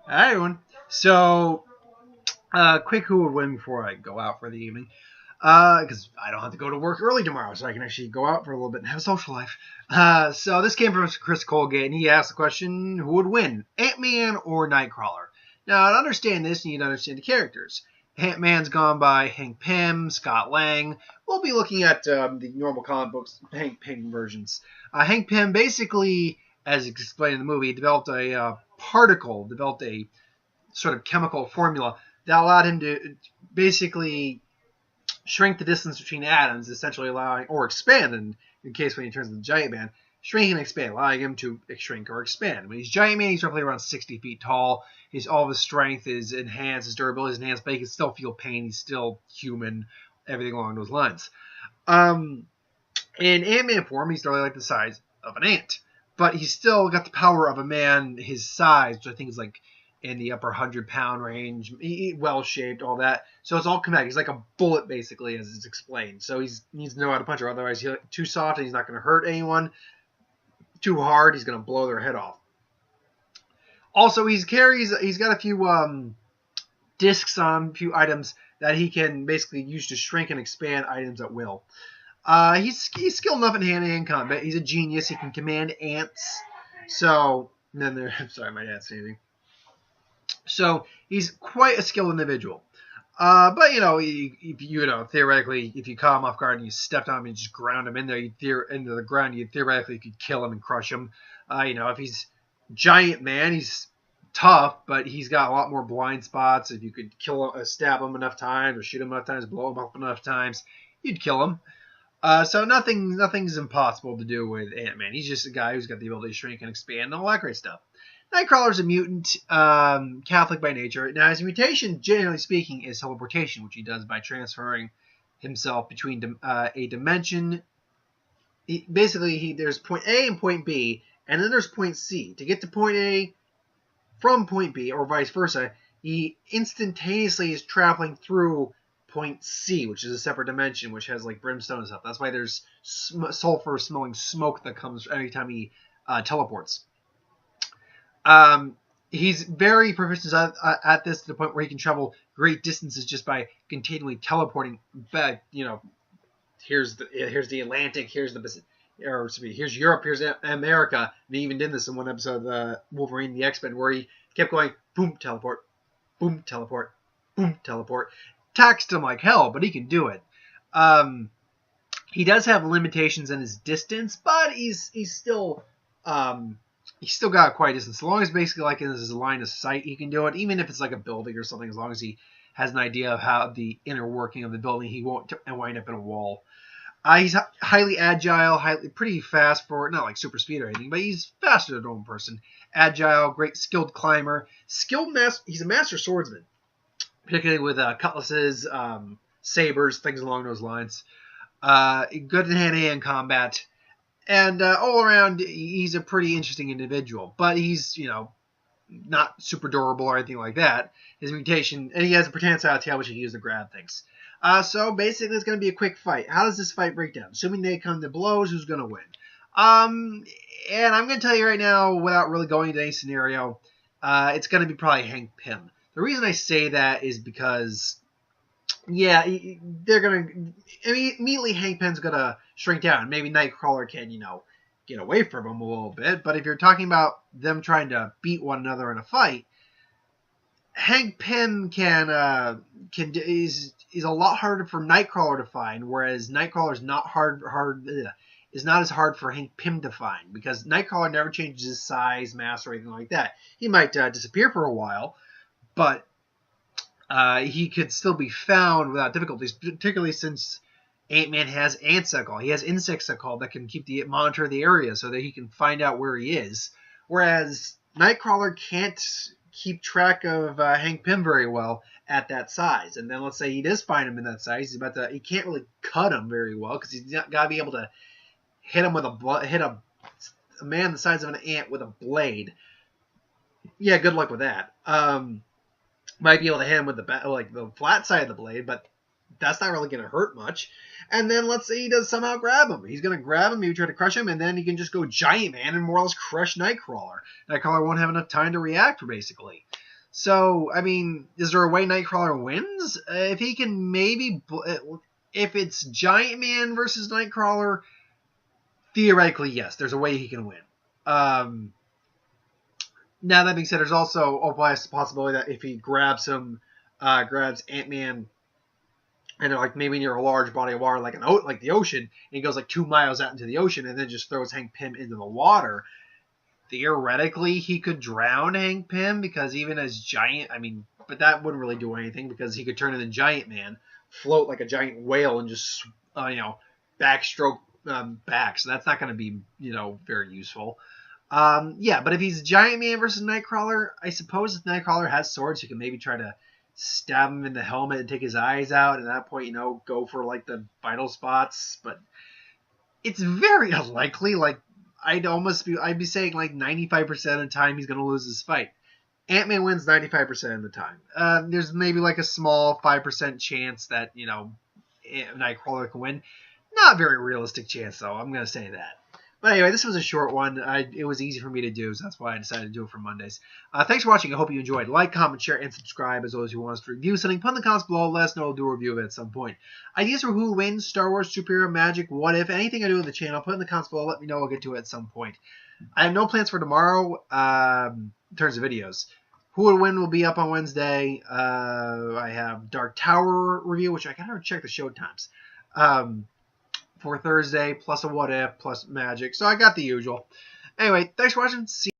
Hi, everyone. So, quick who would win before I go out for the evening? Because I don't have to go to work early tomorrow, so I can actually go out for a little bit and have a social life. So this came from Chris Colgate, and he asked the question, who would win, Ant-Man or Nightcrawler? Now, to understand this, you need to understand the characters. Ant-Man's gone by Hank Pym, Scott Lang. We'll be looking at the normal comic books, Hank Pym versions. Hank Pym basically, as explained in the movie, developed developed a sort of chemical formula that allowed him to basically shrink the distance between atoms, essentially allowing, or expand, in case when he turns into Giant Man, shrink and expand, allowing him to shrink or expand. When he's Giant Man, he's roughly around 60 feet tall. All of his strength is enhanced, his durability is enhanced, but he can still feel pain. He's still human, everything along those lines. Um, in Ant-Man form, he's nearly like the size of an ant, but he's still got the power of a man his size, which I think is like in the upper 100-pound range, well shaped, all that. So it's all kinetic. He's like a bullet, basically, as it's explained. So he needs to know how to punch her. Otherwise, he's too soft and he's not going to hurt anyone. Too hard, he's going to blow their head off. Also, he's got a few discs on a few items that he can basically use to shrink and expand items at will. He's skilled enough in hand-to-hand combat. He's a genius. He can command ants. So then there. Sorry, my dad's sneezing. So he's quite a skilled individual. But theoretically, if you caught him off guard and you stepped on him and just ground him into the ground, you theoretically could kill him and crush him. If he's giant man, he's tough, but he's got a lot more blind spots. If you could stab him enough times, or shoot him enough times, blow him up enough times, you'd kill him. So nothing's impossible to do with Ant-Man. He's just a guy who's got the ability to shrink and expand and all that great stuff. Nightcrawler's a mutant, Catholic by nature. Now, his mutation, generally speaking, is teleportation, which he does by transferring himself between a dimension. There's point A and point B, and then there's point C. To get to point A from point B, or vice versa, he instantaneously is traveling through point C, which is a separate dimension, which has like brimstone and stuff. That's why there's sulfur-smelling smoke that comes every time he teleports. He's very proficient at this, to the point where he can travel great distances just by continually teleporting back. Here's the Atlantic, here's Europe, here's America. And he even did this in one episode of Wolverine the X-Men, where he kept going boom teleport, boom teleport, boom teleport. Taxed him like hell, but he can do it. He does have limitations in his distance, but he's still got quite a distance. As long as basically like in his line of sight, he can do it. Even if it's like a building or something, as long as he has an idea of how the inner working of the building, he won't wind up in a wall. He's highly agile, pretty fast for not like super speed or anything, but he's faster than a normal person. Agile, great skilled climber, he's a master swordsman, particularly with cutlasses, sabers, things along those lines. Good in hand-to-hand combat. And all around, he's a pretty interesting individual. But he's, not super durable or anything like that. His mutation, and he has a prehensile tail, which he can use to grab things. So basically, it's going to be a quick fight. How does this fight break down? Assuming they come to blows, who's going to win? And I'm going to tell you right now, without really going into any scenario, it's going to be probably Hank Pym. The reason I say that is because, they're going to, immediately Hank Pym's going to shrink down. Maybe Nightcrawler can, get away from him a little bit. But if you're talking about them trying to beat one another in a fight, Hank Pym is a lot harder for Nightcrawler to find, whereas Nightcrawler is not as hard for Hank Pym to find, because Nightcrawler never changes his size, mass, or anything like that. He might disappear for a while, but he could still be found without difficulties, particularly since Ant-Man has Antsicle. He has Insectsicle that can monitor the area so that he can find out where he is, whereas Nightcrawler can't keep track of Hank Pym very well at that size. And then let's say he does find him in that size, he can't really cut him very well, because he's got to be able to hit him hit a man the size of an ant with a blade. Yeah, good luck with that. Might be able to hit him with the flat side of the blade, but that's not really going to hurt much. And then let's say he does somehow grab him. He's going to grab him, maybe try to crush him, and then he can just go Giant Man and more or less crush Nightcrawler. Nightcrawler won't have enough time to react, basically. So, I mean, is there a way Nightcrawler wins? If he can maybe... If it's Giant Man versus Nightcrawler, theoretically, yes, there's a way he can win. Now, that being said, there's also a possibility that if he grabs grabs Antman, and like maybe near a large body of water, like the ocean, and he goes like 2 miles out into the ocean, and then just throws Hank Pym into the water. Theoretically, he could drown Hank Pym because even as giant, I mean, but that wouldn't really do anything because he could turn into Giant Man, float like a giant whale, and just backstroke back. So that's not going to be very useful. Yeah, but if he's Giant Man versus Nightcrawler, I suppose if Nightcrawler has swords, you can maybe try to stab him in the helmet and take his eyes out, and at that point, go for like the vital spots. But it's very unlikely. Like I'd be saying like 95% of the time he's gonna lose this fight. Ant-Man wins 95% of the time. There's maybe like a small 5% chance that Nightcrawler can win. Not a very realistic chance though. I'm gonna say that. But anyway, this was a short one. It was easy for me to do, so that's why I decided to do it for Mondays. Thanks for watching. I hope you enjoyed. Like, comment, share, and subscribe. As always, if you want us to review something, put in the comments below. Let us know. We'll do a review of it at some point. Ideas for who wins, Star Wars, superhero, magic, what if, anything I do with the channel, put in the comments below. Let me know. I'll get to it at some point. I have no plans for tomorrow in terms of videos. Who Would Win will be up on Wednesday. I have Dark Tower review, which I gotta check the show times. For Thursday, plus a what if, plus magic. So I got the usual. Anyway, thanks for watching. See